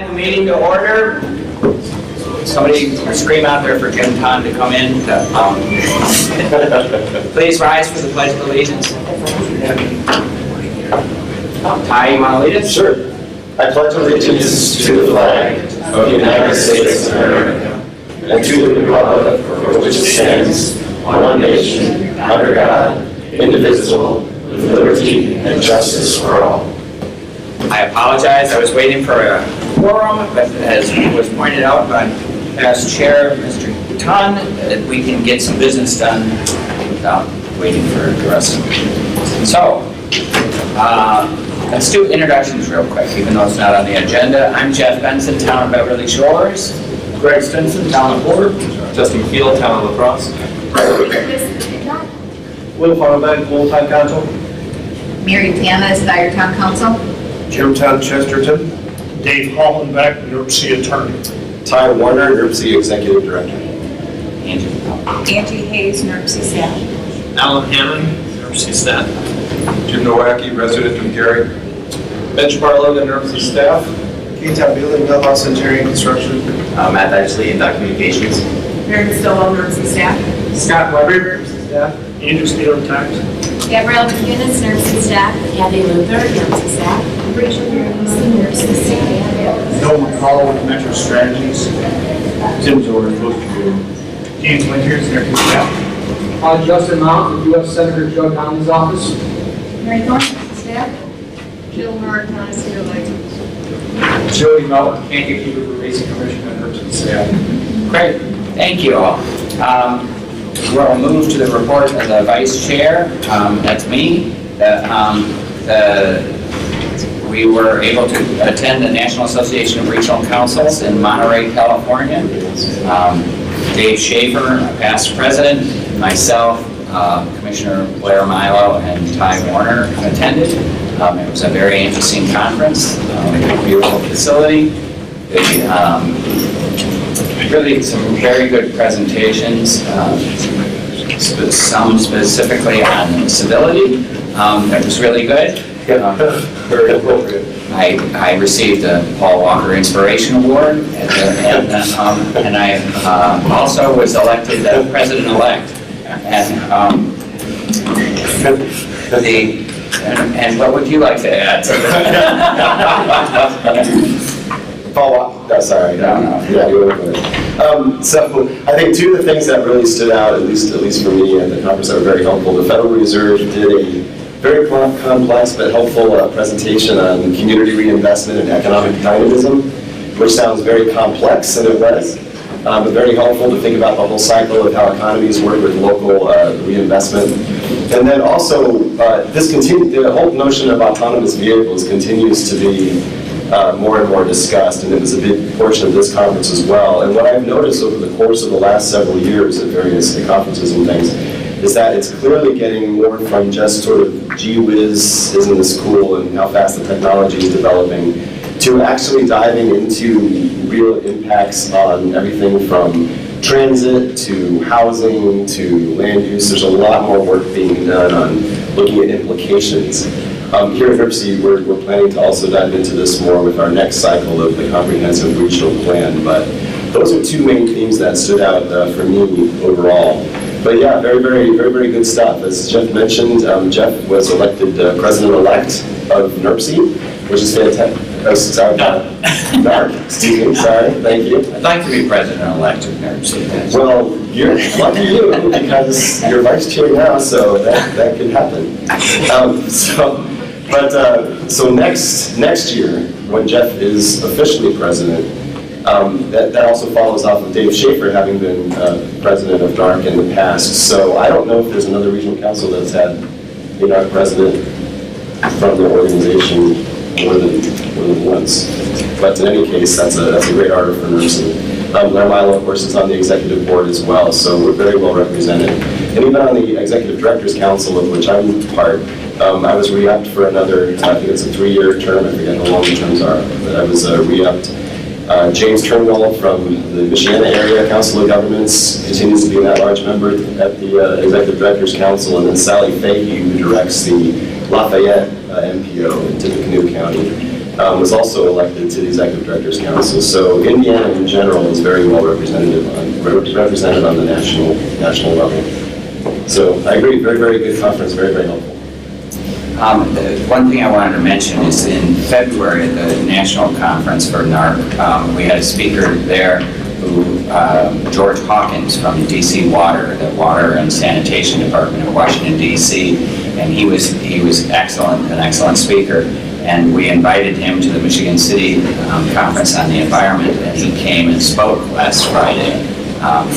the meeting to order. Somebody scream out there for Jim Ton to come in. Please rise for the Pledge of Allegiance. Ty, you want to lead us? Sure. I pledge allegiance to the flag of the United States of America and to the republic for which it stands, one nation, under God, indivisible, with liberty and justice for all. I apologize. I was waiting for a quorum, but as was pointed out by past chair, Mr. Ton, that we can get some business done without waiting for the rest of it. So, let's do introductions real quick, even though it's not on the agenda. I'm Jeff Benson, Town of Beverly Shores. Greg Stinson, Town of Porter. Justin Field, Town of La Crosse. Will Farnback, full-time council. Mary Tanis, Dyer Town Council. Jim Town Chesterton. Dave Hollenbeck, NERC Attorney. Ty Warner, NERC Executive Director. Angie Hayes, NERC staff. Alan Hammond, NERC staff. Jim Nowacki, resident of Gary. Bench Barlow, the NERC staff. Keith Building, Millhouse Engineering Construction. Matt Edgley in Communications. Mary Stillwell, NERC staff. Scott Weber, staff. Andrew Steele, tax. Gabrielle McGinnis, nursing staff. Kathy Luther, nursing staff. Rachel Harrington, nursing staff. Bill McCall with Metro Strategies. Tim Zorn, James Winters, nursing staff. Justin Mount, with U.S. Senator Joe Donnelly's office. Mary Thorne, nursing staff. Jill Martin, City Elections. Jody Melton, Kankakee River Racing Commission, and nursing staff. Great, thank you all. We'll move to the report of the vice chair. That's me. We were able to attend the National Association of Regional Councils in Monterey, California. Dave Schaefer, past president, myself, Commissioner Blair Milo, and Ty Warner attended. It was a very interesting conference, beautiful facility. Really some very good presentations, some specifically on civility. That was really good. Very appropriate. I received a Paul Walker Inspiration Award, and I also was elected president-elect. And what would you like to add to that? Paul, sorry. No. Yeah, you were good. So I think two of the things that really stood out, at least for me at the conference, that were very helpful. The Federal Reserve did a very complex but helpful presentation on community reinvestment and economic dynamism, which sounds very complex, and it was, but very helpful to think about the whole cycle of how economies work with local reinvestment. And then also, the whole notion of autonomous vehicles continues to be more and more discussed, and it was a big portion of this conference as well. And what I've noticed over the course of the last several years at various conferences and things is that it's clearly getting more from just sort of gee whiz, isn't this cool, and how fast the technology is developing, to actually diving into real impacts on everything from transit to housing to land use. There's a lot more work being done on looking at implications. Here at NERC, we're planning to also dive into this more with our next cycle of the comprehensive regional plan. But those are two main themes that stood out for me overall. But yeah, very, very, very, very good stuff. As Jeff mentioned, Jeff was elected president-elect of NERC, which is fantastic. NARC, excuse me, sorry, thank you. I'd like to be president-elect of NERC. Well, you're lucky you, because you're vice chair now, so that could happen. So next year, when Jeff is officially president, that also follows off of Dave Schaefer having been president of NARC in the past. So I don't know if there's another regional council that's had a NARC president from the organization more than once. But in any case, that's a great honor for NERC. Blair Milo, of course, is on the executive board as well, so we're very well represented. And even on the Executive Directors Council, of which I'm part, I was re-upped for another, I think it's a 3-year term, I forget how long the terms are, but I was re-upped. James Turnbull from the Michiana Area Council of Governments continues to be an at-large member at the Executive Directors Council, and then Sally Fahey, who directs the Lafayette MPO in Tippecanoe County. was also elected to the Executive Directors Council. So Indiana in general is very well represented on the national level. So I agree, very, very good conference, very, very helpful. The one thing I wanted to mention is in February, at the national conference for NARC, we had a speaker there who, George Hawkins from DC Water, the Water and Sanitation Department of Washington, DC, and he was excellent, an excellent speaker. And we invited him to the Michigan City Conference on the Environment, and he came and spoke last Friday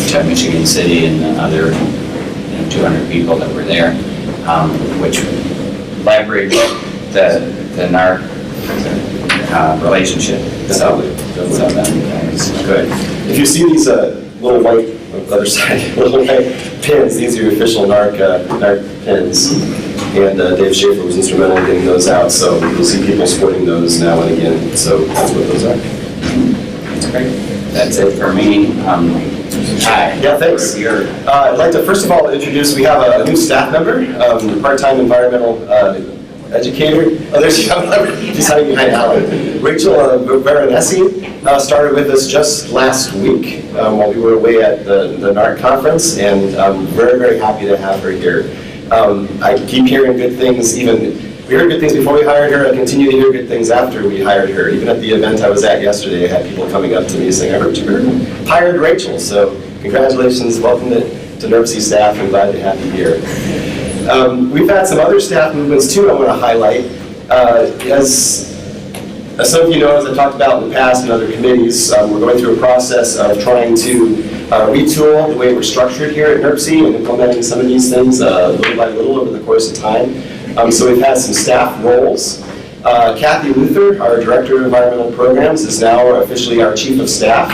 to Michigan City and the other 200 people that were there, which leveraged the NARC relationship. So that's good. If you see these little white, other side, little white pins, these are your official NARC pins. And Dave Schaefer was instrumental in getting those out, so you'll see people sporting those now and again. So that's what those are. That's great. That's it for me. Hi. Yeah, thanks. I'd like to first of all introduce, we have a new staff member, part-time environmental educator. Oh, there's she's hiding behind Alan. Rachel Veronesi started with us just last week while we were away at the NARC conference, and I'm very, very happy to have her here. I keep hearing good things, we heard good things before we hired her. I continue to hear good things after we hired her. Even at the event I was at yesterday, I had people coming up to me saying, I heard you hired Rachel. So congratulations, welcome to NERC staff. I'm glad to have you here. We've had some other staff movements too I want to highlight. As some of you know, as I talked about in the past in other committees, we're going through a process of trying to retool the way we're structured here at NERC and implementing some of these things little by little over the course of time. So we've had some staff roles. Kathy Luther, our Director of Environmental Programs, is now officially our Chief of Staff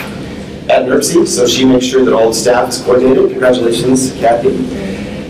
at NERC, so she makes sure that all the staff is coordinated. Congratulations, Kathy.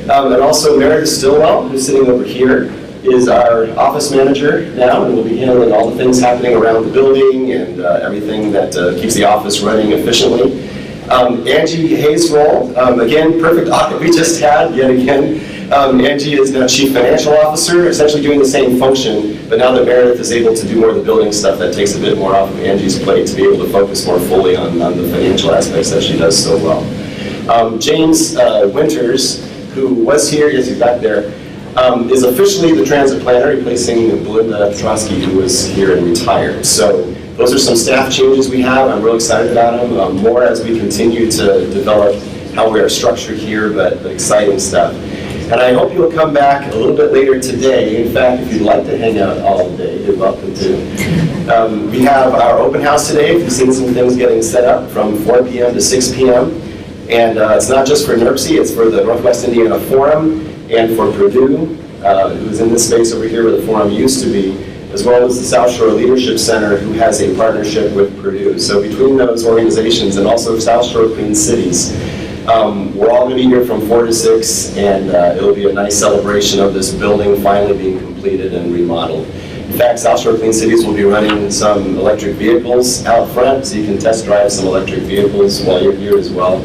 And also Meredith Stillwell, who's sitting over here, is our office manager now, and will be handling all the things happening around the building and everything that keeps the office running efficiently. Angie Hayes' role, again, perfect audit we just had, yet again. Angie is now Chief Financial Officer, essentially doing the same function, but now that Meredith is able to do more of the building stuff, that takes a bit more off of Angie's plate to be able to focus more fully on the financial aspects that she does so well. James Winters, who was here, yes, he's back there, is officially the transit planner, replacing Belinda Petrosky, who was here and retired. So those are some staff changes we have. I'm real excited about them. More as we continue to develop how we are structured here, but exciting stuff. And I hope you'll come back a little bit later today. In fact, if you'd like to hang out all day, you're welcome to. We have our open house today. We've seen some things getting set up from 4 p.m. to 6 p.m. And it's not just for NERC, it's for the Northwest Indiana Forum and for Purdue, who's in this space over here where the forum used to be, as well as the South Shore Leadership Center, who has a partnership with Purdue. So between those organizations and also South Shore Clean Cities, we're all going to be here from 4 to 6, and it'll be a nice celebration of this building finally being completed and remodeled. In fact, South Shore Clean Cities will be running some electric vehicles out front, so you can test drive some electric vehicles while you're here as well.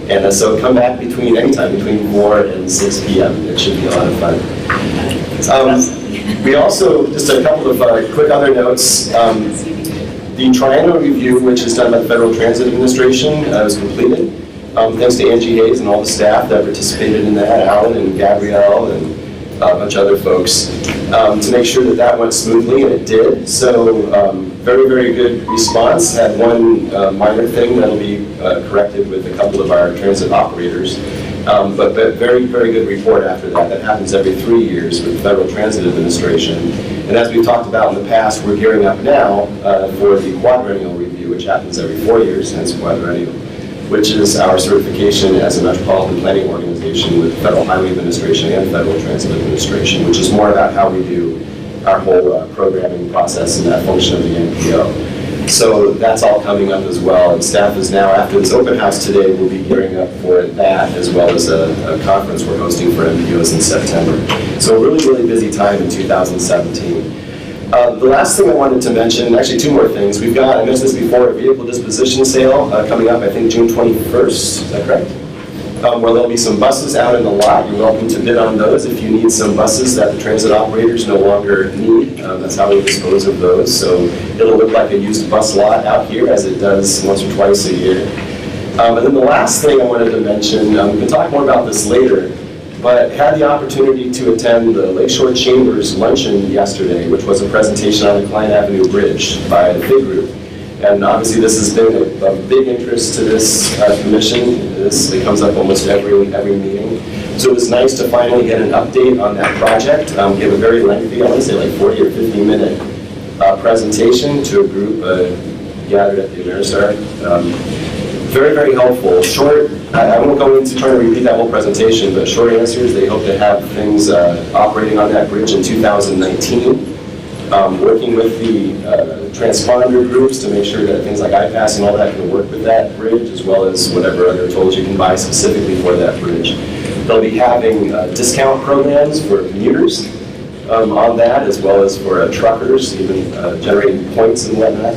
And so come back anytime between 4 and 6 p.m. It should be a lot of fun. We also, just a couple of quick other notes. The triennial review, which is done by the Federal Transit Administration, was completed. Thanks to Angie Hayes and all the staff that participated in that, Alan and Gabrielle and a bunch of other folks, to make sure that that went smoothly, and it did. So very, very good response. Had one minor thing that'll be corrected with a couple of our transit operators. But very, very good report after that. That happens every 3 years with the Federal Transit Administration. And as we've talked about in the past, we're gearing up now for the quadrennial review, which happens every 4 years, hence quadrennial, which is our certification as a metropolitan planning organization with the Federal Highway Administration and Federal Transit Administration, which is more about how we do our whole programming process and that function of the NPO. So that's all coming up as well, and staff is now, after this open house today, we'll be gearing up for that, as well as a conference we're hosting for NPOs in September. So a really, really busy time in 2017. The last thing I wanted to mention, actually 2 more things. We've got, I mentioned this before, a vehicle disposition sale coming up, I think June 21st, is that correct? where there'll be some buses out in the lot. You're welcome to bid on those if you need some buses that the transit operators no longer need. That's how we dispose of those. So it'll look like a used bus lot out here, as it does once or twice a year. And then the last thing I wanted to mention, we can talk more about this later, but had the opportunity to attend the Lakeshore Chambers luncheon yesterday, which was a presentation on the Klein Avenue Bridge by the FIG Group. And obviously this has been a big interest to this commission. It comes up almost every meeting. So it was nice to finally get an update on that project. Give a very lengthy, I want to say like 40 or 50 minute presentation to a group gathered at the Ameristar. Very, very helpful. Short, I won't go into trying to repeat that whole presentation, but short answers, they hope to have things operating on that bridge in 2019. Working with the transponder groups to make sure that things like iPass and all that can work with that bridge, as well as whatever other tolls you can buy specifically for that bridge. They'll be having discount programs for commuters on that, as well as for truckers, even generating points and whatnot.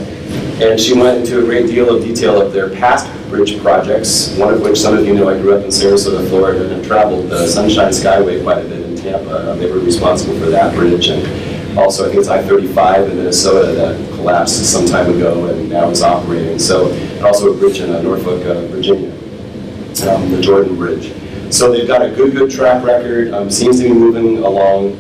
And she went into a great deal of detail of their past bridge projects, one of which some of you know I grew up in Sarasota, Florida, and traveled the Sunshine Skyway quite a bit in Tampa. They were responsible for that bridge. And also, I think it's I-35 in Minnesota that collapsed some time ago and now is operating. So, and also a bridge in Norfolk, Virginia, the Jordan Bridge. So they've got a good track record, seems to be moving along.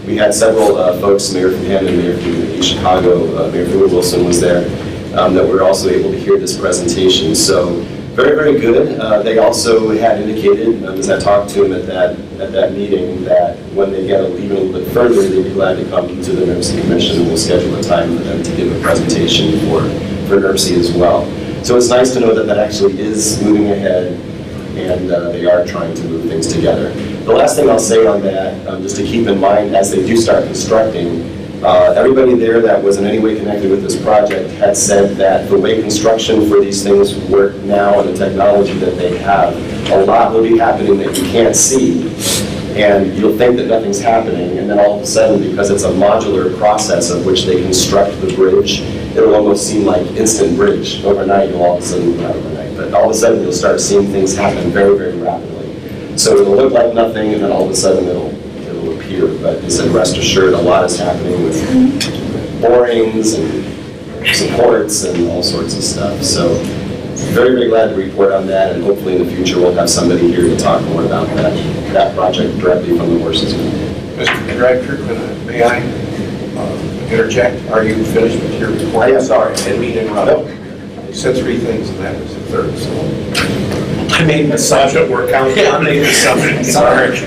We had several folks, Mayor from Hammond, Mayor from Chicago, Mayor Freeman Wilson was there, that were also able to hear this presentation. So very, very good. They also had indicated, as I talked to them at that meeting, that when they get even a little bit further, they'd be glad to come to the NERC Commission, and we'll schedule a time for them to give a presentation for NERC as well. So it's nice to know that that actually is moving ahead, and they are trying to move things together. The last thing I'll say on that, just to keep in mind as they do start constructing, everybody there that was in any way connected with this project had said that the way construction for these things work now and the technology that they have, a lot will be happening that you can't see. And you'll think that nothing's happening, and then all of a sudden, because it's a modular process of which they construct the bridge, it'll almost seem like instant bridge. Overnight, you'll all of a sudden, not overnight, but all of a sudden you'll start seeing things happen very, very rapidly. So it'll look like nothing, and then all of a sudden it'll appear. But they said, rest assured, a lot is happening with borings and supports and all sorts of stuff. So very, very glad to report on that, and hopefully in the future we'll have somebody here to talk more about that project directly from the horse's mouth. Mr. Director, may I interject? Are you finished with your report? I am. Sorry, I didn't mean to interrupt. You said three things, and that was the third, so. I made an assumption. We're counting. Yeah, I made an assumption. Sorry.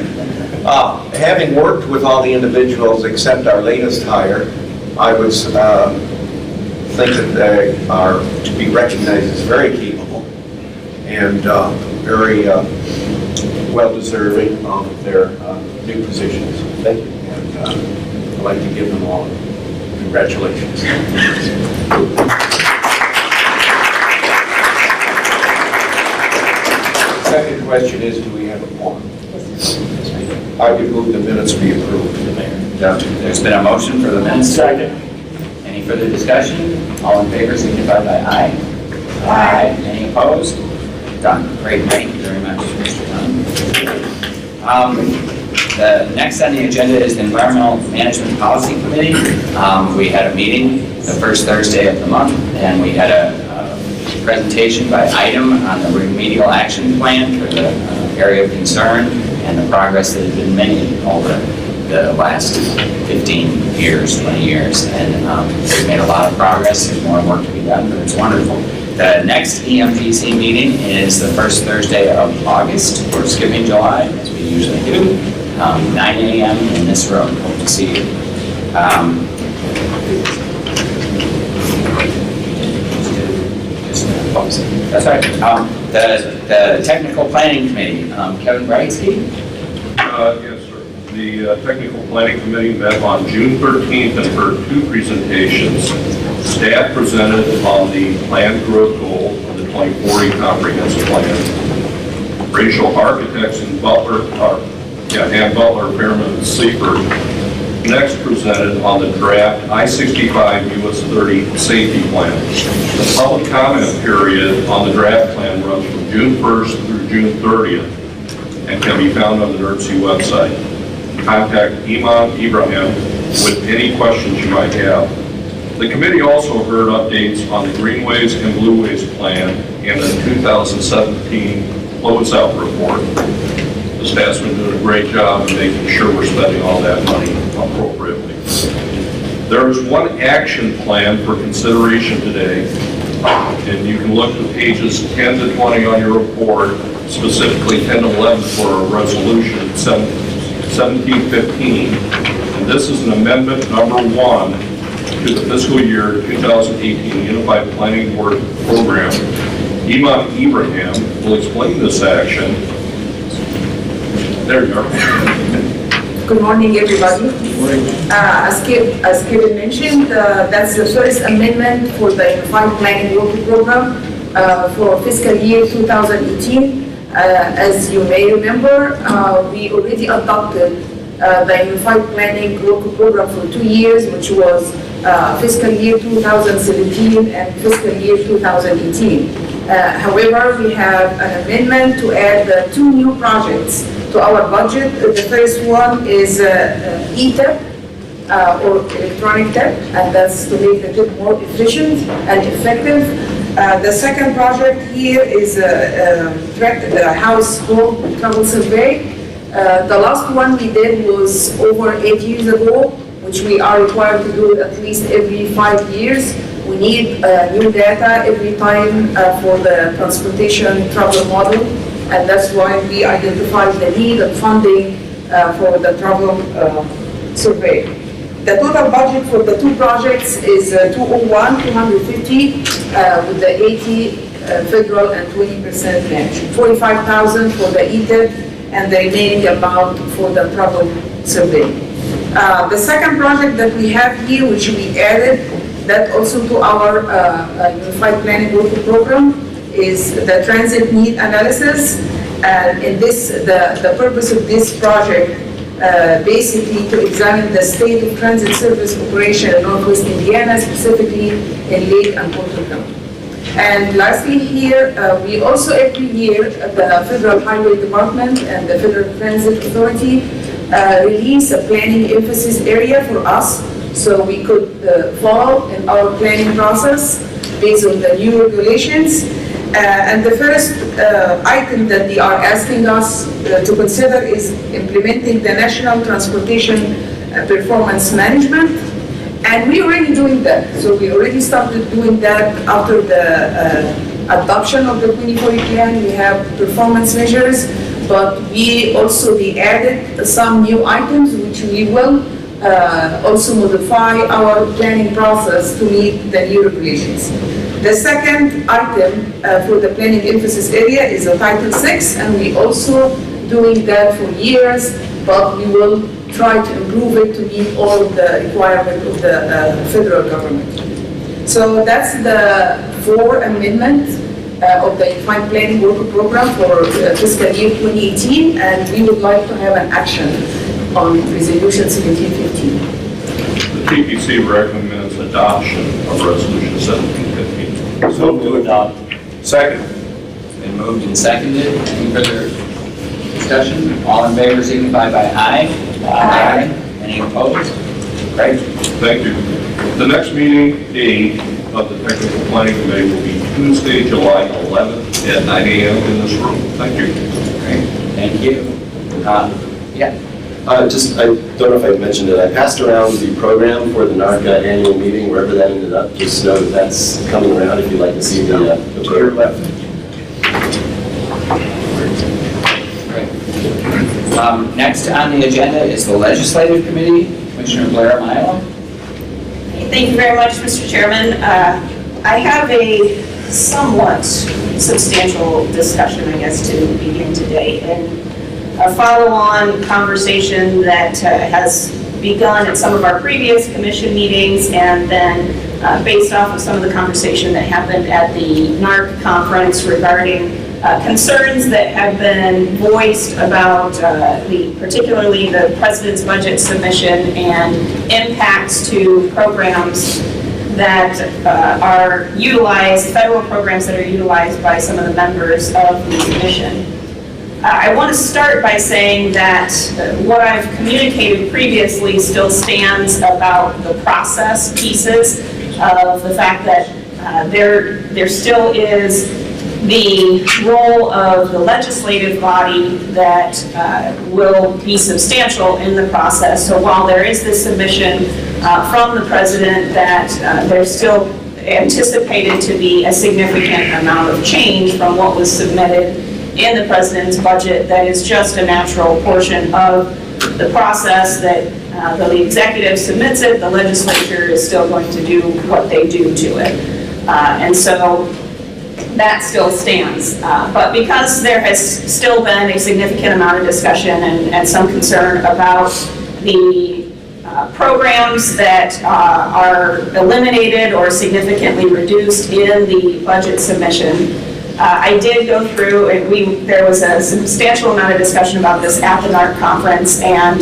Having worked with all the individuals except our latest hire, I would think that they are to be recognized as very capable and very well-deserving of their new positions. Thank you. And I'd like to give them all congratulations. Second question is, do we have a quorum? I would move the minutes be approved. There's been a motion for the minutes. Second. Any further discussion? All in favor signify by aye. Aye. Any opposed? Done. Great, thank you very much, Mr. Dunn. The next on the agenda is the Environmental Management Policy Committee. We had a meeting the first Thursday of the month, and we had a presentation by item on the remedial action plan for the area of concern and the progress that has been made over the last 15 years, 20 years. And we've made a lot of progress. There's more work to be done, but it's wonderful. The next EMPC meeting is the first Thursday of August. We're skipping July, as we usually do, 9 a.m. in this room. Hope to see you. That's right. The Technical Planning Committee, Kevin Brightsky. Yes, sir. The Technical Planning Committee met on June 13th and heard two presentations. Staff presented on the planned growth goal of the 2040 Comprehensive Plan. Racial Architects and Butler, Pearman, and Seifert next presented on the draft I-65 US 30 safety plan. The public comment period on the draft plan runs from June 1st through June 30th and can be found on the NERC website. Contact Iman Ibrahim with any questions you might have. The committee also heard updates on the Greenways and Blueways plan and the 2017 closeout report. The staff's been doing a great job of making sure we're spending all that money appropriately. There is one action plan for consideration today, and you can look at pages 10 to 20 on your report, specifically 10 to 11 for a resolution 1715. And this is an amendment number 1 to the fiscal year 2018 Unified Planning Board Program. Iman Ibrahim will explain this action. There you are. Good morning, everybody. As Kevin mentioned, that's the first amendment for the Unified Planning Local Program for fiscal year 2018. As you may remember, we already adopted the Unified Planning Local Program for 2 years, which was fiscal year 2017 and fiscal year 2018. However, we have an amendment to add 2 new projects to our budget. The first one is ETEP, or electronic TEP, and that's to make the TEP more efficient and effective. The second project here is the household travel survey. The last one we did was over 8 years ago, which we are required to do at least every 5 years. We need new data every time for the transportation travel model, and that's why we identified the need of funding for the travel survey. The total budget for the 2 projects is 250 with the 80 federal and 20% match. 45,000 for the ETEP and the remaining amount for the travel survey. The second project that we have here, which we added that also to our Unified Planning Local Program, is the transit need analysis. And in this, the purpose of this project basically to examine the state of transit service operation in Northwest Indiana, specifically in Lake and Porter County. And lastly here, we also every year, the Federal Highway Department and the Federal Transit Authority release a planning emphasis area for us, so we could follow in our planning process based on the new regulations. And the first item that they are asking us to consider is implementing the National Transportation Performance Management. And we're already doing that. So we already started doing that after the adoption of the 2040 plan. We have performance measures, but we added some new items which we will also modify our planning process to meet the new regulations. The second item for the planning emphasis area is a Title VI, and we also doing that for years, but we will try to improve it to meet all of the requirements of the federal government. So that's the 4 amendments of the Unified Planning Local Program for fiscal year 2018, and we would like to have an action on Resolution 1715. The TPC recommends adoption of Resolution 1715. So to adopt. Second. Been moved and seconded. Any further discussion? All in favor signify by aye. Aye. Any opposed? Great. Thank you. The next meeting date of the Technical Planning Committee will be Tuesday, July 11th at 9 a.m. in this room. Thank you. Great. Thank you. Yeah. I don't know if I mentioned it, I passed around the program for the NARCA annual meeting, wherever that ended up. Just know that that's coming around if you'd like to see the program. Great. Next on the agenda is the Legislative Committee. Commissioner Blair Milo. Thank you very much, Mr. Chairman. I have a somewhat substantial discussion, I guess, to begin today. And a follow-on conversation that has begun at some of our previous commission meetings, and then based off of some of the conversation that happened at the NARC conference regarding concerns that have been voiced about particularly the president's budget submission and impacts to programs that are utilized, federal programs that are utilized by some of the members of the commission. I want to start by saying that what I've communicated previously still stands about the process pieces of the fact that there still is the role of the legislative body that will be substantial in the process. So while there is this submission from the president that there's still anticipated to be a significant amount of change from what was submitted in the president's budget, that is just a natural portion of the process that the executive submits it, the legislature is still going to do what they do to it. And so that still stands. But because there has still been a significant amount of discussion and some concern about the programs that are eliminated or significantly reduced in the budget submission, I did go through, and there was a substantial amount of discussion about this at the NARC conference, and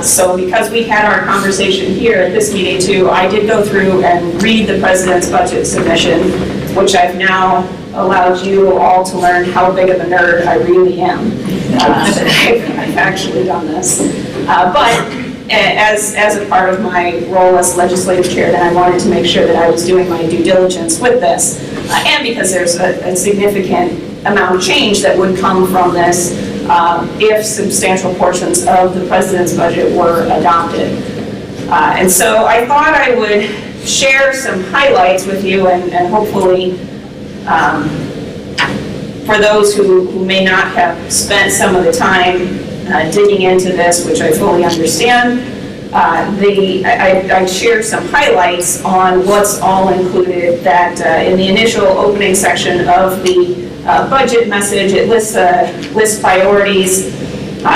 so because we had our conversation here at this meeting too, I did go through and read the president's budget submission, which I've now allowed you all to learn how big of a nerd I really am. I've actually done this. But as a part of my role as legislative chair, then I wanted to make sure that I was doing my due diligence with this. And because there's a significant amount of change that would come from this if substantial portions of the president's budget were adopted. And so I thought I would share some highlights with you and hopefully for those who may not have spent some of the time digging into this, which I fully understand, I shared some highlights on what's all included, that in the initial opening section of the budget message, it lists priorities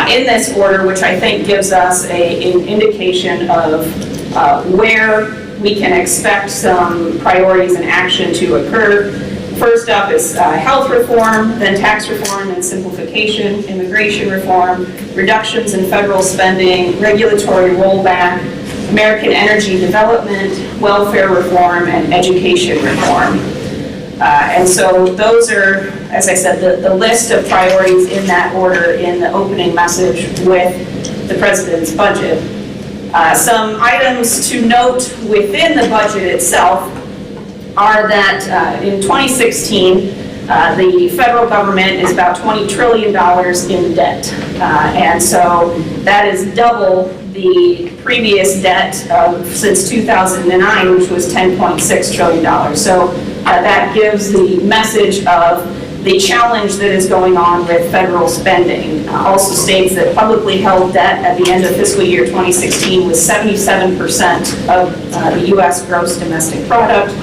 in this order, which I think gives us an indication of where we can expect some priorities and action to occur. First up is health reform, then tax reform and simplification, immigration reform, reductions in federal spending, regulatory rollback, American energy development, welfare reform, and education reform. And so those are, as I said, the list of priorities in that order in the opening message with the president's budget. Some items to note within the budget itself are that in 2016, the federal government is about $20 trillion in debt. And so that is double the previous debt since 2009, which was $10.6 trillion. So that gives the message of the challenge that is going on with federal spending. Also states that publicly held debt at the end of fiscal year 2016 was 77% of the U.S. gross domestic product,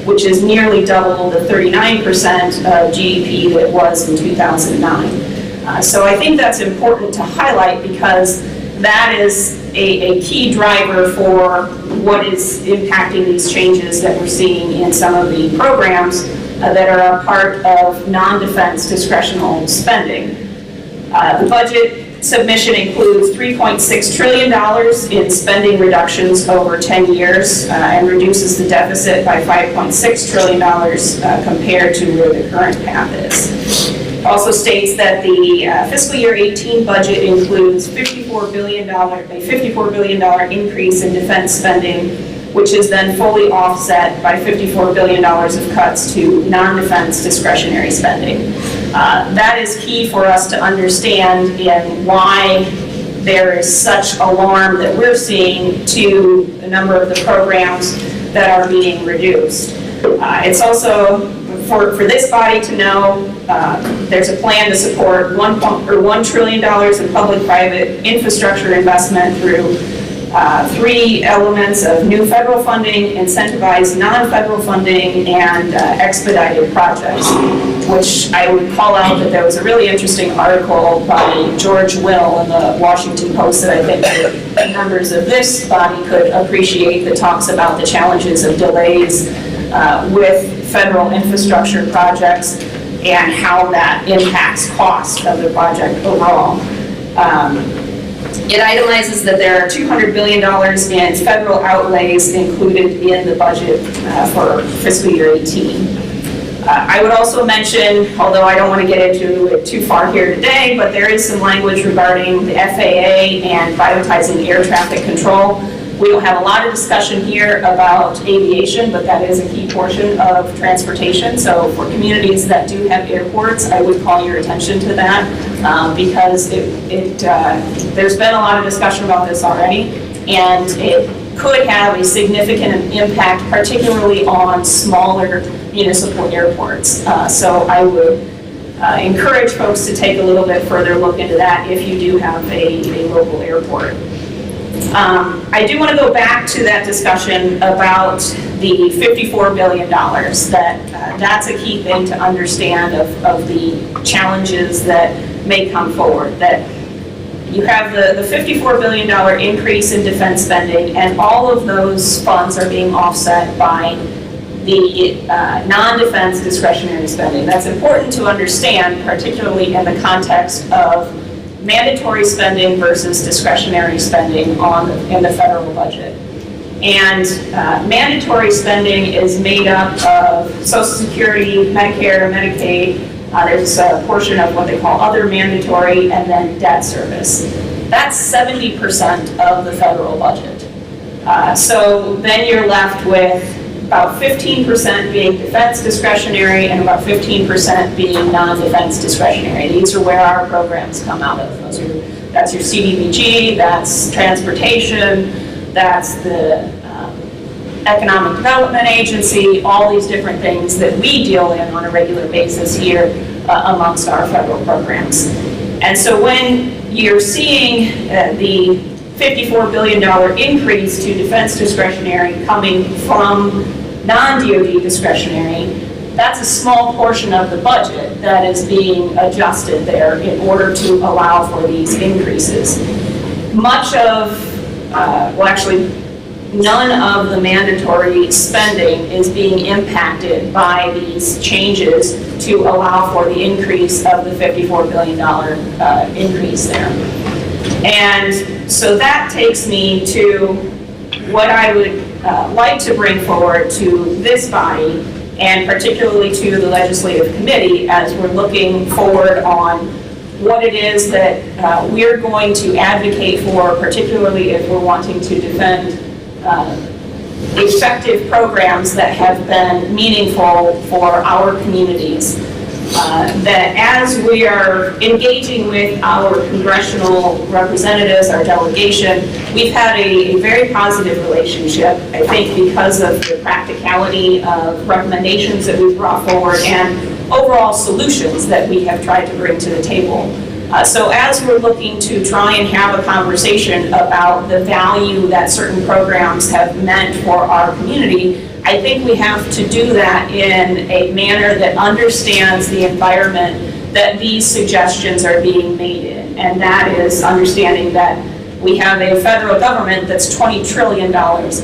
which is nearly double the 39% of GDP that was in 2009. So I think that's important to highlight because that is a key driver for what is impacting these changes that we're seeing in some of the programs that are a part of non-defense discretional spending. The budget submission includes $3.6 trillion in spending reductions over 10 years and reduces the deficit by $5.6 trillion compared to where the current path is. Also states that the fiscal year 18 budget includes a $54 billion increase in defense spending, which is then fully offset by $54 billion of cuts to non-defense discretionary spending. That is key for us to understand in why there is such alarm that we're seeing to a number of the programs that are being reduced. It's also for this body to know there's a plan to support $1 trillion in public-private infrastructure investment through 3 elements of new federal funding, incentivized non-federal funding, and expedited projects, which I would call out that there was a really interesting article by George Will in the Washington Post that I think that members of this body could appreciate, that talks about the challenges of delays with federal infrastructure projects. and how that impacts cost of the project overall. It itemizes that there are $200 billion in federal outlays included in the budget for fiscal year 18. I would also mention, although I don't want to get into it too far here today, but there is some language regarding the FAA and privatizing air traffic control. We don't have a lot of discussion here about aviation, but that is a key portion of transportation. So for communities that do have airports, I would call your attention to that because there's been a lot of discussion about this already, and it could have a significant impact, particularly on smaller municipal airports. So I would encourage folks to take a little bit further look into that if you do have a local airport. I do want to go back to that discussion about the $54 billion. That's a key thing to understand of the challenges that may come forward. That you have the $54 billion increase in defense spending, and all of those funds are being offset by the non-defense discretionary spending. That's important to understand, particularly in the context of mandatory spending versus discretionary spending in the federal budget. And mandatory spending is made up of Social Security, Medicare, Medicaid. There's a portion of what they call other mandatory, and then debt service. That's 70% of the federal budget. So then you're left with about 15% being defense discretionary and about 15% being non-defense discretionary. These are where our programs come out of. That's your CDBG, that's transportation, that's the Economic Development Agency, all these different things that we deal in on a regular basis here amongst our federal programs. And so when you're seeing the $54 billion increase to defense discretionary coming from non-DoD discretionary, that's a small portion of the budget that is being adjusted there in order to allow for these increases. Much of, well actually, none of the mandatory spending is being impacted by these changes to allow for the increase of the $54 billion increase there. And so that takes me to what I would like to bring forward to this body, and particularly to the legislative committee, as we're looking forward on what it is that we're going to advocate for, particularly if we're wanting to defend effective programs that have been meaningful for our communities. That as we are engaging with our congressional representatives, our delegation, we've had a very positive relationship, I think, because of the practicality of recommendations that we've brought forward and overall solutions that we have tried to bring to the table. So as we're looking to try and have a conversation about the value that certain programs have meant for our community, I think we have to do that in a manner that understands the environment that these suggestions are being made in. And that is understanding that we have a federal government that's $20 trillion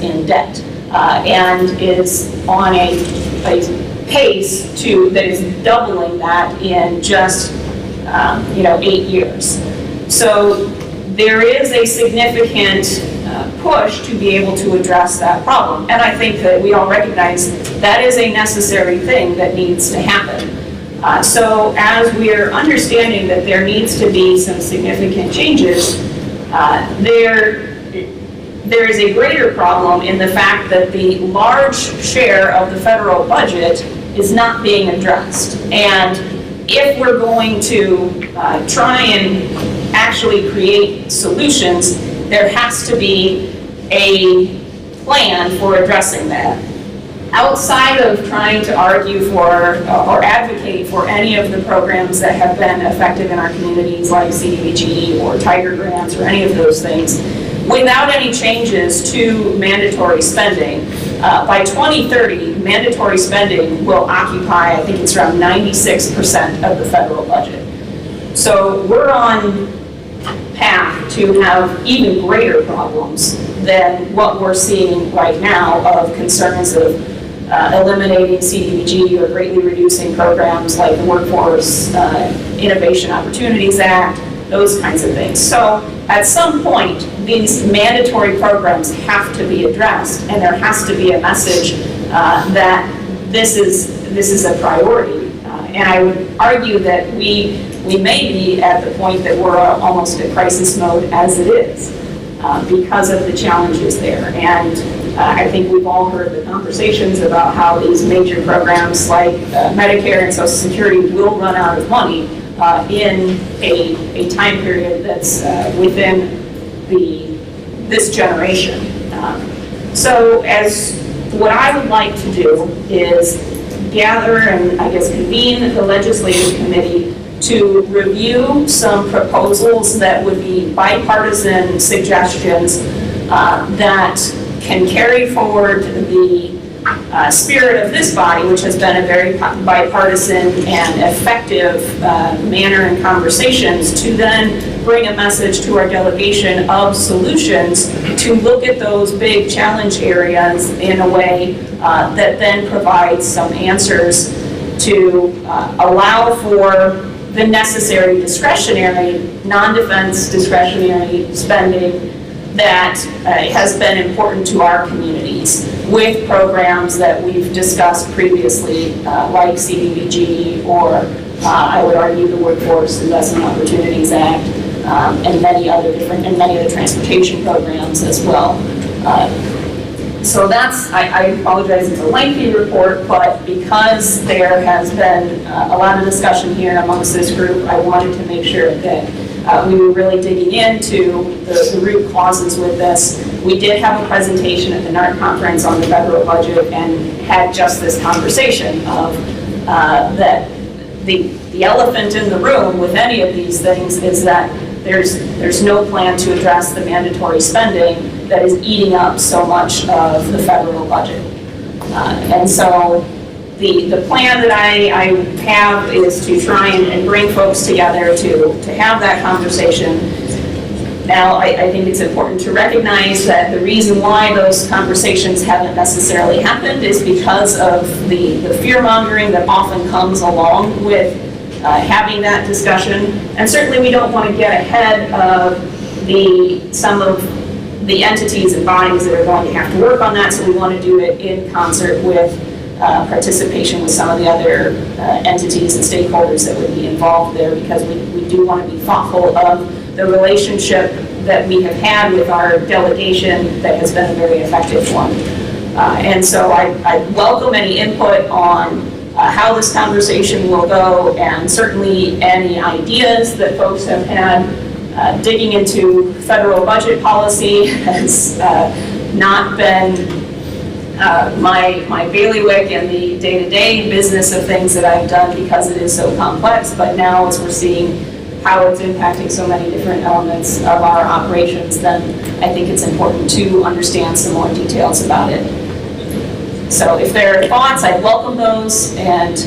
in debt and is on a pace that is doubling that in just 8 years. So there is a significant push to be able to address that problem. And I think that we all recognize that is a necessary thing that needs to happen. So as we're understanding that there needs to be some significant changes, there is a greater problem in the fact that the large share of the federal budget is not being addressed. And if we're going to try and actually create solutions, there has to be a plan for addressing that. Outside of trying to argue for or advocate for any of the programs that have been effective in our communities like CDBG or Tiger Grants or any of those things, without any changes to mandatory spending, by 2030, mandatory spending will occupy, I think it's around 96% of the federal budget. So we're on path to have even greater problems than what we're seeing right now of concerns of eliminating CDBG or greatly reducing programs like the Workforce Innovation Opportunities Act, those kinds of things. So at some point, these mandatory programs have to be addressed, and there has to be a message that this is a priority. And I would argue that we may be at the point that we're almost at crisis mode as it is because of the challenges there. And I think we've all heard the conversations about how these major programs like Medicare and Social Security will run out of money in a time period that's within this generation. So what I would like to do is gather and I guess convene the legislative committee to review some proposals that would be bipartisan suggestions that can carry forward the spirit of this body, which has been a very bipartisan and effective manner in conversations, to then bring a message to our delegation of solutions to look at those big challenge areas in a way that then provides some answers to allow for the necessary discretionary, non-defense discretionary spending that has been important to our communities with programs that we've discussed previously, like CDBG or I would argue the Workforce Investment Opportunities Act and many other transportation programs as well. So I apologize, it's a lengthy report, but because there has been a lot of discussion here amongst this group, I wanted to make sure that we were really digging into the root causes with this. We did have a presentation at the NARC conference on the federal budget and had just this conversation of that the elephant in the room with any of these things is that there's no plan to address the mandatory spending that is eating up so much of the federal budget. And so the plan that I have is to try and bring folks together to have that conversation. Now, I think it's important to recognize that the reason why those conversations haven't necessarily happened is because of the fear-mongering that often comes along with having that discussion. And certainly we don't want to get ahead of some of the entities and bodies that are going to have to work on that, so we want to do it in concert with participation with some of the other entities and stakeholders that would be involved there, because we do want to be thoughtful of the relationship that we have had with our delegation that has been a very effective one. And so I welcome any input on how this conversation will go, and certainly any ideas that folks have had. Digging into federal budget policy has not been my bailiwick in the day-to-day business of things that I've done because it is so complex, but now as we're seeing how it's impacting so many different elements of our operations, then I think it's important to understand some more details about it. So if there are thoughts, I welcome those, and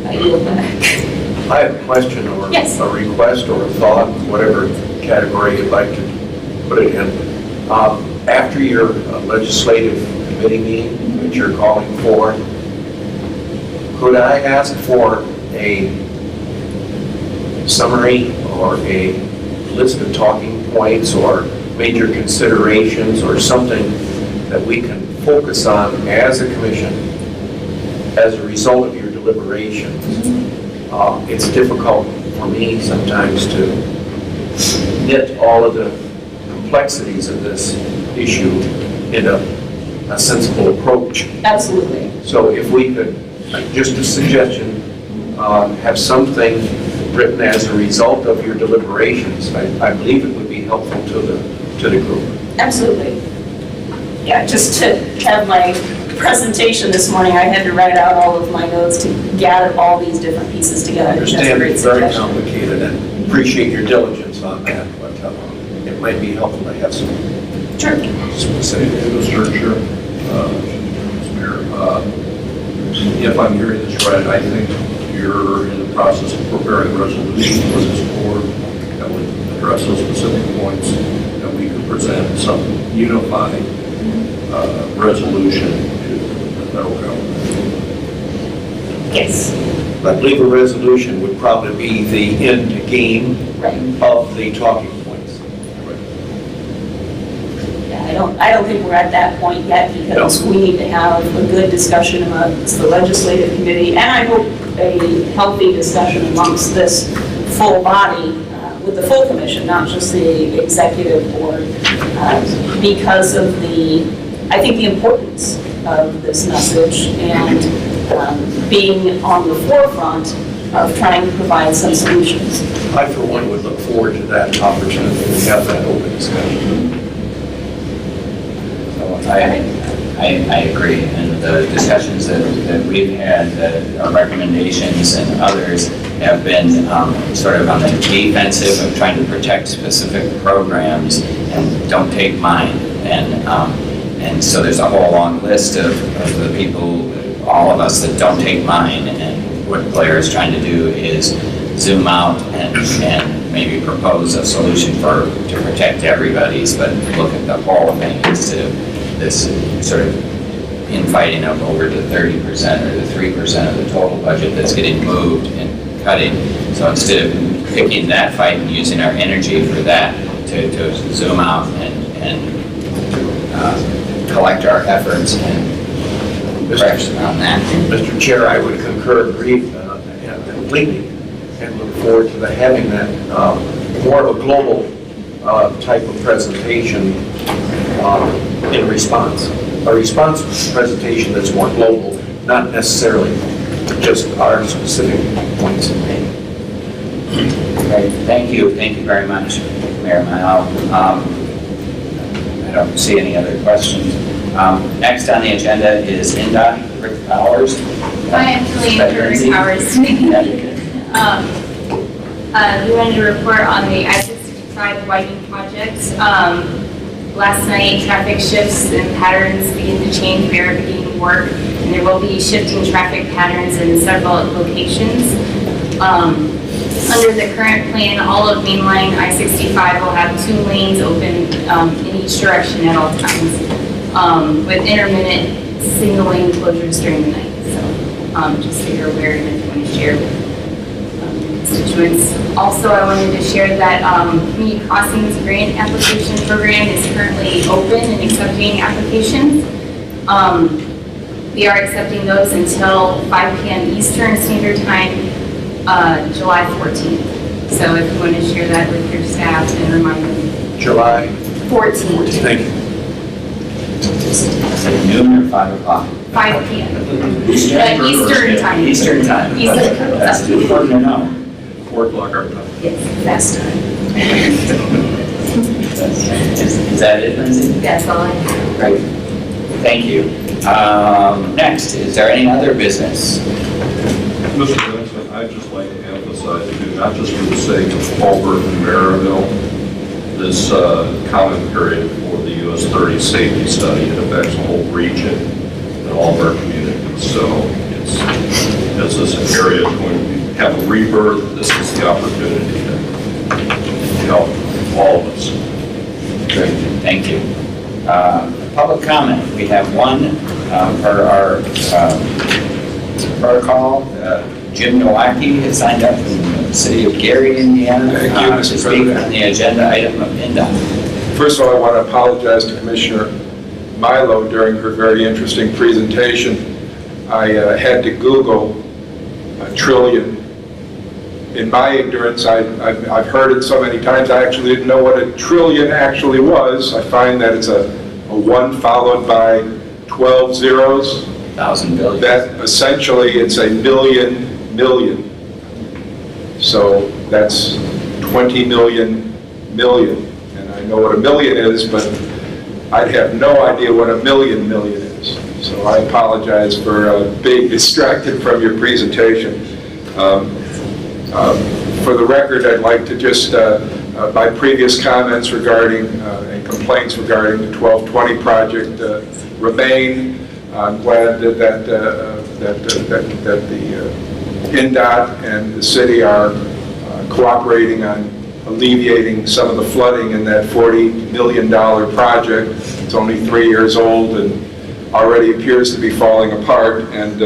I yield back. I have a question or Yes. a request or a thought, whatever category you'd like to put it in. After your legislative committee meeting that you're calling for, could I ask for a summary or a list of talking points or major considerations or something that we can focus on as a commission as a result of your deliberations? It's difficult for me sometimes to knit all of the complexities of this issue in a sensible approach. Absolutely. So if we could, just a suggestion, have something written as a result of your deliberations, I believe it would be helpful to the group. Absolutely. Yeah, just to have my presentation this morning, I had to write out all of my notes to gather all these different pieces together. I understand That's a great it's very suggestion. complicated and appreciate your diligence on that, but it might be helpful to have some Sure. specific. Mr. Chair, Mayor, if I'm hearing this right, I think you're in the process of preparing a resolution for this board that would address those specific points, that we could present some unified resolution to federal government. Yes. I believe a resolution would probably be the end game Right. of the talking points. Yeah, I don't think we're at that point yet because we need to have a good discussion amongst the legislative committee, and I hope a healthy discussion amongst this full body with the full commission, not just the executive board, because of I think the importance of this message and being on the forefront of trying to provide some solutions. I, for one, would look forward to that opportunity to have that open discussion. So I agree, and the discussions that we've had, our recommendations and others have been sort of on the defensive of trying to protect specific programs and don't take mine. And so there's a whole long list of the people, all of us that don't take mine, and what Blair is trying to do is zoom out and maybe propose a solution to protect everybody's, but look at the whole thing instead of this sort of infighting of over to 30% or the 3% of the total budget that's getting moved and cutting. So instead of picking that fight and using our energy for that, to zoom out and collect our efforts and press on that. Mr. Chair, I would concur, agree completely, and look forward to having that more of a global type of presentation in response. A response presentation that's more global, not necessarily just our specific points of view. Great, thank you very much, Mayor Mile. I don't see any other questions. Next on the agenda is NDOT, Rick Powers. Hi, I'm Julianne for Rick Powers. We wanted to report on the I-65 widening project. Last night, traffic shifts and patterns begin to change. We are beginning work, and there will be shifting traffic patterns in several locations. Under the current plan, all of mainline I-65 will have 2 lanes open in each direction at all times, with intermittent single lane closures during the night. So just so you're aware and if you want to share with constituents. Also, I wanted to share that Community Crossings Grant Application Program is currently open and accepting applications. We are accepting those until 5 p.m. Eastern Standard Time, July 14th. So if you want to share that with your staff and remind them. July 14th. Thank you. Is it noon or 5 o'clock? 5 p.m. Eastern time. Eastern time. Eastern time. That's important to know. 4 o'clock our time. Yes, fast time. Is that it, Lindsay? That's all I have. Great. Thank you. Next, is there any other business? Mr. Benson, I'd just like to emphasize, too, not just for the sake of Colbert and Maryville, this comment period for the US 30 safety study, it affects the whole region and all of our communities. So as this area is going to have a rebirth, this is the opportunity to help all of us. Great, thank you. Public comment, we have one per our protocol. Jim Nowacki has signed up from the city of Gary, Indiana. Thank you, Mr. to speak President. on the agenda item of NDOT. First of all, I want to apologize to Commissioner Milo during her very interesting presentation. I had to Google a trillion. In my ignorance, I've heard it so many times, I actually didn't know what a trillion actually was. I find that it's a 1 followed by 12 zeros. 1,000 billion. That essentially it's a million. So that's 20 million. And I know what a million is, but I'd have no idea what a million is. So I apologize for being distracted from your presentation. For the record, I'd like to just, my previous comments regarding and complaints regarding the 1220 project remain. I'm glad that the NDOT and the city are cooperating on alleviating some of the flooding in that $40 million project. It's only 3 years old, and already appears to be falling apart, and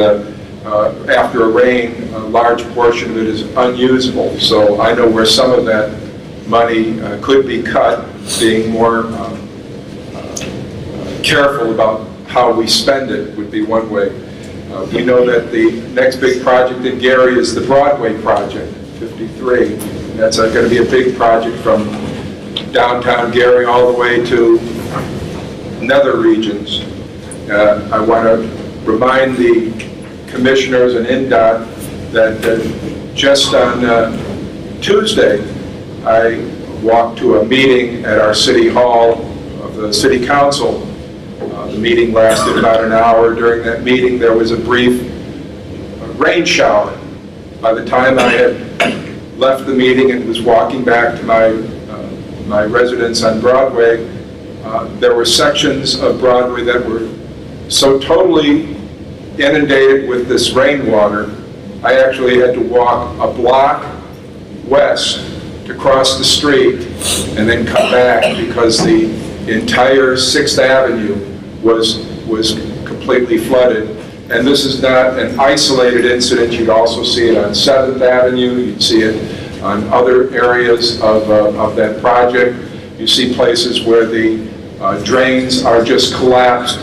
after a rain, a large portion of it is unusable. So I know where some of that money could be cut, being more careful about how we spend it would be one way. We know that the next big project in Gary is the Broadway project, 53. That's going to be a big project from downtown Gary all the way to nether regions. I want to remind the commissioners and NDOT that just on Tuesday, I walked to a meeting at our city hall of the city council. The meeting lasted about an hour. During that meeting, there was a brief rain shower. By the time I had left the meeting and was walking back to my residence on Broadway, there were sections of Broadway that were so totally inundated with this rainwater, I actually had to walk a block west to cross the street and then come back because the entire 6th Avenue was completely flooded. And this is not an isolated incident. You'd also see it on 7th Avenue. You'd see it on other areas of that project. You see places where the drains are just collapsed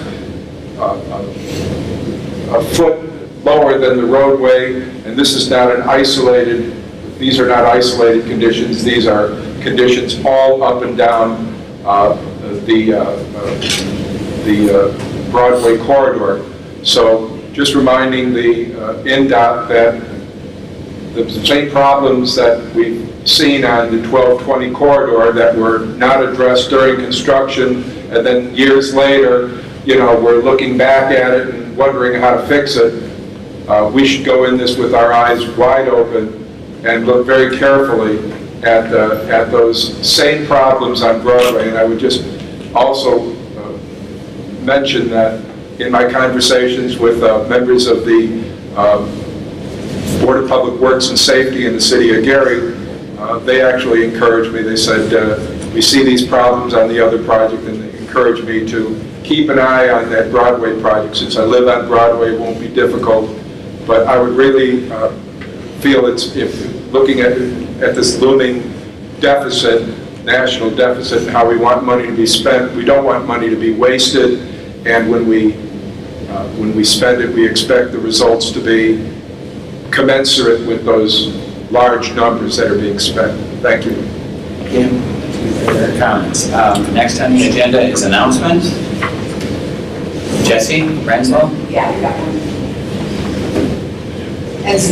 a foot lower than the roadway. And this is not an isolated, these are not isolated conditions. These are conditions all up and down the Broadway corridor. So just reminding the NDOT that the same problems that we've seen on the 1220 corridor that were not addressed during construction, and then years later, we're looking back at it and wondering how to fix it. We should go in this with our eyes wide open and look very carefully at those same problems on Broadway. And I would just also mention that in my conversations with members of the Board of Public Works and Safety in the city of Gary, they actually encouraged me. They said, we see these problems on the other project, and they encouraged me to keep an eye on that Broadway project. Since I live on Broadway, it won't be difficult. But I would really feel if looking at this looming deficit, national deficit, and how we want money to be spent, we don't want money to be wasted. And when we spend it, we expect the results to be commensurate with those large numbers that are being spent. Thank you. Thank you. Further comments? Next on the agenda is announcement. Jesse Renslow. Yeah, we got one. As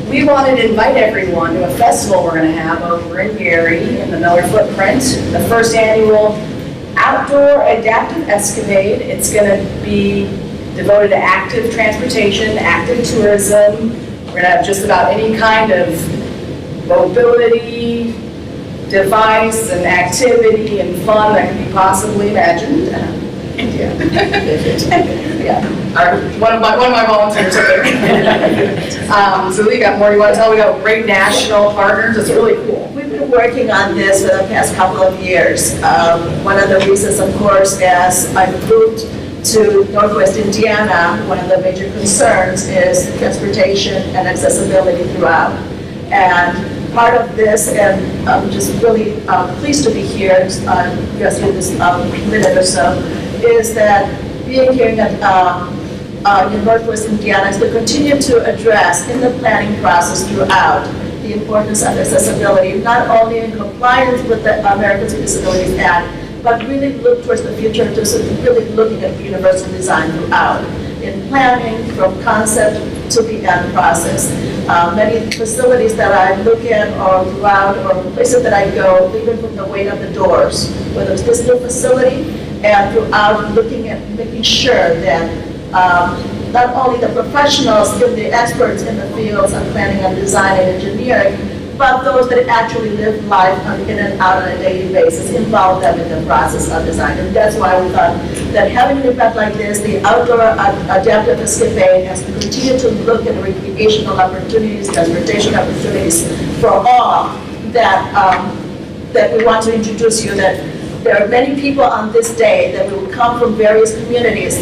we wanted to invite everyone to a festival we're going to have over in Gary in the Miller Footprint, the first annual Outdoor Adaptive Escapade. It's going to be devoted to active transportation, active tourism. We're going to have just about any kind of mobility device and activity and fun that can be possibly imagined. Yeah. One of my volunteers up there. So we got more. You want to tell? We got great national partners. It's really cool. We've been working on this for the past couple of years. One of the reasons, of course, as I moved to Northwest Indiana, one of the major concerns is transportation and accessibility throughout. And part of this, and I'm just really pleased to be here, just in this minute or so, is that being here in Northwest Indiana is to continue to address in the planning process throughout the importance of accessibility, not only in compliance with the Americans with Disabilities Act, but really look towards the future in terms of really looking at universal design throughout, in planning from concept to the end process. Many facilities that I look at or throughout, or places that I go, even from the weight of the doors, whether it's this new facility, and throughout looking at making sure that not only the professionals, the experts in the fields of planning and design and engineering, but those that actually live life in and out on a daily basis, involve them in the process of design. And that's why we thought that having an event like this, the Outdoor Adaptive Escapade, has to continue to look at recreational opportunities, transportation opportunities for all, that we want to introduce you that there are many people on this day that will come from various communities,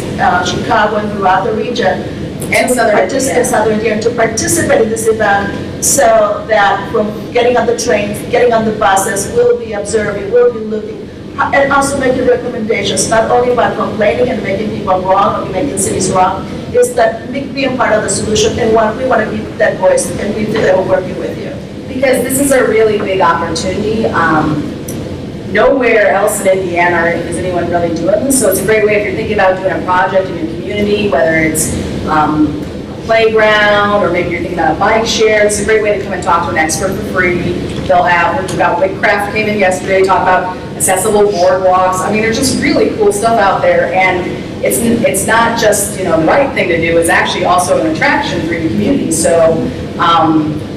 Chicago and throughout the region, And Southern Indiana. Southern Indiana, to participate in this event, so that from getting on the trains, getting on the buses, we'll be observing, we'll be looking, and also making recommendations, not only by complaining and making people wrong or making cities wrong, is that being part of the solution, and we want to be that voice, and we feel that we're working with you. Because this is a really big opportunity. Nowhere else in Indiana is anyone really doing this, so it's a great way if you're thinking about doing a project in your community, whether it's a playground, or maybe you're thinking about a bike share. It's a great way to come and talk to an expert for free. They'll have, we've got Wigcraft came in yesterday, talk about accessible boardwalks. I mean, there's just really cool stuff out there, and it's not just, the right thing to do, it's actually also an attraction for your community. So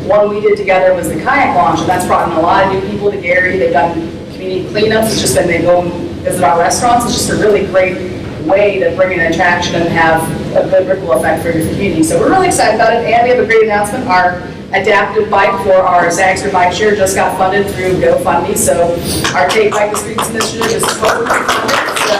one we did together was the kayak launch, and that's brought in a lot of new people to Gary. They've done community cleanups. It's just been, they go and visit our restaurants. It's just a really great way to bring an attraction and have a good ripple effect for your community. So we're really excited about it, and we have a great announcement. Our adaptive bike for our Sagster Bike Share just got funded through GoFundMe. So our Take Bike to Streets initiative is totally funded. So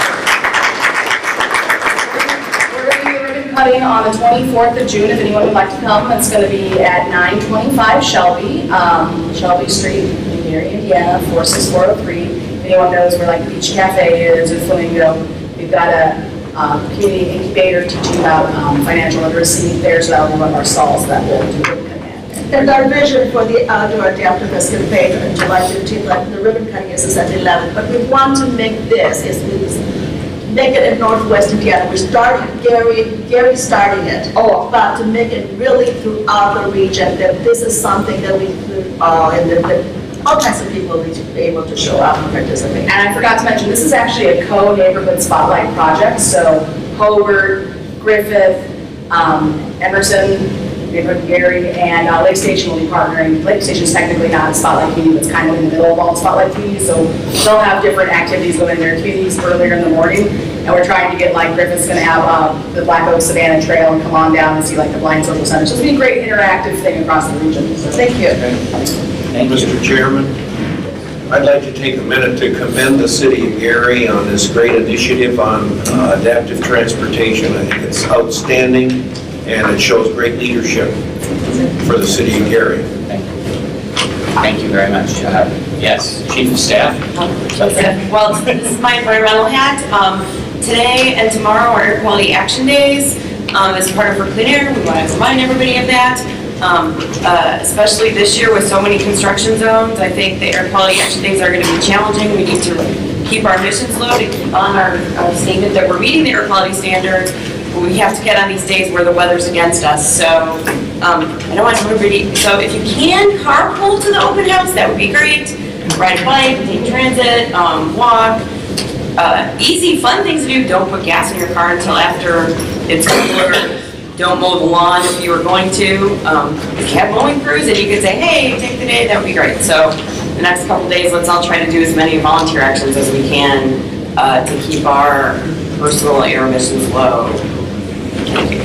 we're going to be ribbon cutting on the 24th of June. If anyone would like to come, it's going to be at 925 Shelby Street in Gary, Indiana, 46403. If anyone knows where like Beach Cafe is or Flamingo, we've got a community incubator teaching about financial literacy there, so that'll be one of our stalls that will do ribbon cutting. And our vision for the outdoor adaptive escapade on July 15th, like the ribbon cutting is at 11. But we want to make this, make it in Northwest Indiana. We started, Gary starting it, but to make it really throughout the region, that this is something that we include all, and that all kinds of people need to be able to show up and participate. And I forgot to mention, this is actually a co-neighborhood spotlight project, so Hobart, Griffith, Emerson, neighborhood Gary, and Lake Station will be partnering. Lake Station's technically not a spotlight community, but it's kind of in the middle of all the spotlight communities, so they'll have different activities going in their communities earlier in the morning, and we're trying to get, like, Griffith's gonna have the Black Oak Savannah Trail and come on down and see, like, the Blind Social Center. So it's gonna be a great interactive thing across the region, so thank you. Thank you. Mr. Chairman, I'd like to take a minute to commend the city of Gary on this great initiative on adaptive transportation. I think it's outstanding, and it shows great leadership for the city of Gary. Thank you very much. Yes, Chief of Staff? Well, this is my environmental hat. Today and tomorrow are Air Quality Action Days. As part of For Clean Air, we want to remind everybody of that. Especially this year with so many construction zones, I think the Air Quality Action Days are going to be challenging. We need to keep our emissions low, to keep on our statement that we're meeting the air quality standards. But we have to get on these days where the weather's against us. So I don't want everybody, so if you can carpool to the open house, that would be great. Ride a bike, take transit, walk. Easy, fun things to do. Don't put gas in your car until after it's cooler. Don't mow the lawn if you were going to. If you have mowing crews and you could say, hey, take the day, that would be great. So the next couple days, let's all try to do as many volunteer actions as we can to keep our personal air emissions low. Thank you.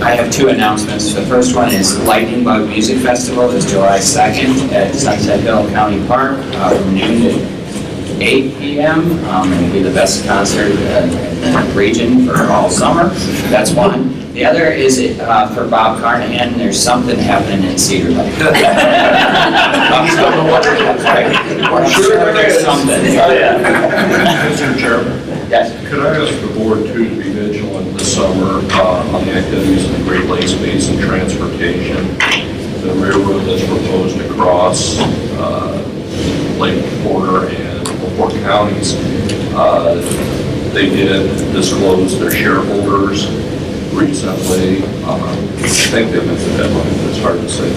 I have two announcements. The first one is Lightning Bug Music Festival is July 2nd at Sunset Hill County Park from noon to 8 p.m. It'll be the best concert in the region for all summer. That's one. The other is for Bob Carnahan. There's something happening in Cedar Lake. I'm still the one. I'm sure there's something. Mr. Chairman? Yes. Could I ask the board too to be vigilant this summer on the activities of the Great Lakes Basin Transportation? The railroad that's proposed across Lake Porter and LaPorte counties. They did disclose their shareholders recently. I think they met the deadline, it's hard to say.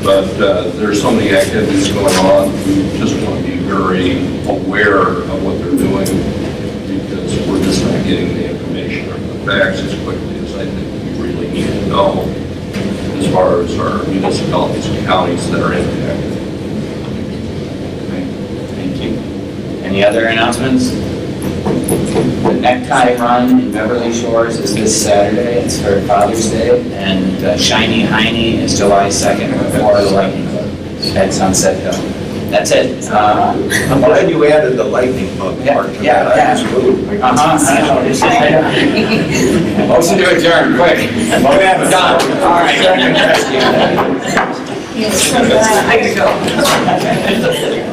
But there's so many activities going on, we just want to be very aware of what they're doing, because we're just not getting the information or the facts as quickly as I think we really need to know as far as our municipalities and counties that are impacted. Thank you. Any other announcements? The Necktie Run in Beverly Shores is this Saturday. It's for Father's Day. And Shiny Heine is July 2nd before the Lightning Club at Sunset Hill. That's it. I'm glad you added the lightning bug part to Yeah, that. I was moved. Motion to adjourn, quick. Done. All right. I gotta go.